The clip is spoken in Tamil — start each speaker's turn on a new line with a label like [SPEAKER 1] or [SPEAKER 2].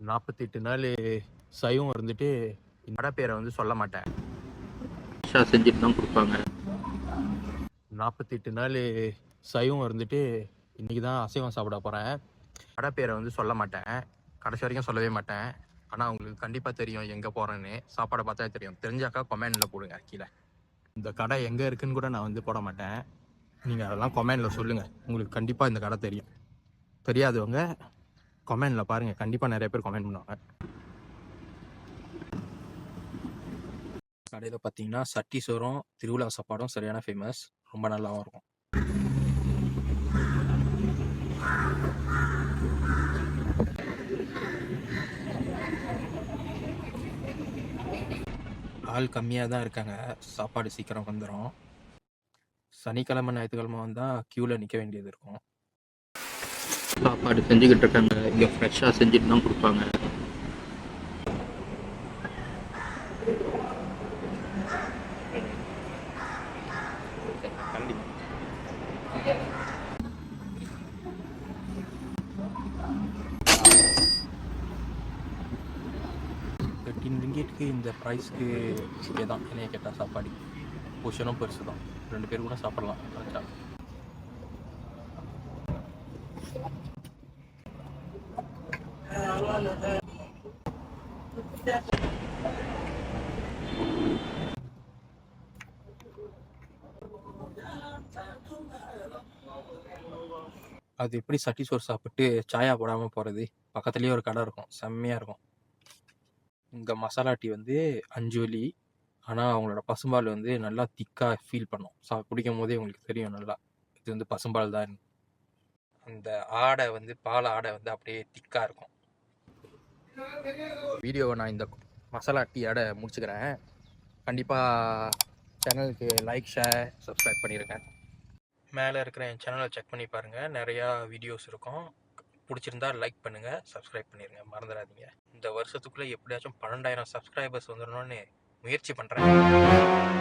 [SPEAKER 1] 48 நாள் சைவம் இருந்துட்டு கடை பேரை வந்து சொல்ல மாட்டேன்.
[SPEAKER 2] செஞ்சுட்டு தான் கொடுப்பாங்க.
[SPEAKER 1] 48 நாள் சைவம் இருந்துட்டு இன்னைக்கு தான் அசைவம் சாப்பிட போகிறேன். கடை பேரை வந்து சொல்ல மாட்டேன், கடைசி வரைக்கும் சொல்லவே மாட்டேன். ஆனால் உங்களுக்கு கண்டிப்பாக தெரியும் எங்கே போகிறேன்னு. சாப்பாடை பார்த்தா தெரியும். தெரிஞ்சாக்கா கொமெண்டில் போடுங்க கீழே. இந்த கடை எங்கே இருக்குன்னு கூட நான் வந்து போட மாட்டேன். நீங்கள் அதெல்லாம் கொமெண்டில் சொல்லுங்கள். உங்களுக்கு கண்டிப்பாக இந்த கடை தெரியும். தெரியாதவங்க கொமெண்டில் பாருங்கள், கண்டிப்பாக நிறைய பேர் கொமெண்ட் பண்ணுவாங்க. கடையில் பார்த்தீங்கன்னா சட்டி சோறும் திருவிழா சாப்பாடும் சரியான ஃபேமஸ். ரொம்ப நல்லாவும் இருக்கும். ஆள் கம்மியாக தான் இருக்காங்க, சாப்பாடு சீக்கிரம் வந்துடும். சனிக்கிழமை ஞாயிற்றுக்கிழமை வந்தால் க்யூவில் நிற்க வேண்டியது இருக்கும்.
[SPEAKER 2] சாப்பாடு செஞ்சுக்கிட்டு இருக்காங்க. இங்கே ஃப்ரெஷ்ஷாக செஞ்சுட்டு தான் கொடுப்பாங்க.
[SPEAKER 1] $13 இந்த ப்ரைஸ்க்கு ஓகே தான். என்னைய கேட்டால் சாப்பாடு போர்ஷனும் பெருசு தான். 2 பேர் கூட சாப்பிட்லாம் கரெக்டாக. அது எப்படி சட்டி சோறு சாப்பிட்டு சாயா போடாமல் போகிறது? பக்கத்துலேயே ஒரு கடை இருக்கும், செம்மையாக இருக்கும். இங்கே மசாலா டீ வந்து 5 வலி. ஆனால் அவங்களோட பசும்பால் வந்து நல்லா திக்காக ஃபீல் பண்ணும். குடிக்கும் போதே உங்களுக்கு தெரியும் நல்லா இது வந்து பசும்பால் தான். அந்த ஆடை வந்து பால் ஆடை வந்து அப்படியே திக்காக இருக்கும். வீடியோவை நான் இந்த மசாலா டீ ஆடை முடிச்சுக்கிறேன். கண்டிப்பாக சேனலுக்கு லைக், ஷேர், சப்ஸ்கிரைப் பண்ணியிருக்கேன். மேலே இருக்கிற என் சேனலை செக் பண்ணி பாருங்கள், நிறையா வீடியோஸ் இருக்கும். பிடிச்சிருந்தா லைக் பண்ணுங்கள், சப்ஸ்கிரைப் பண்ணிடுங்க, மறந்துடாதீங்க. இந்த வருஷத்துக்குள்ளே எப்படியாச்சும் 12,000 சப்ஸ்கிரைபர்ஸ் வந்துடணும்னு முயற்சி பண்ணுறேன்.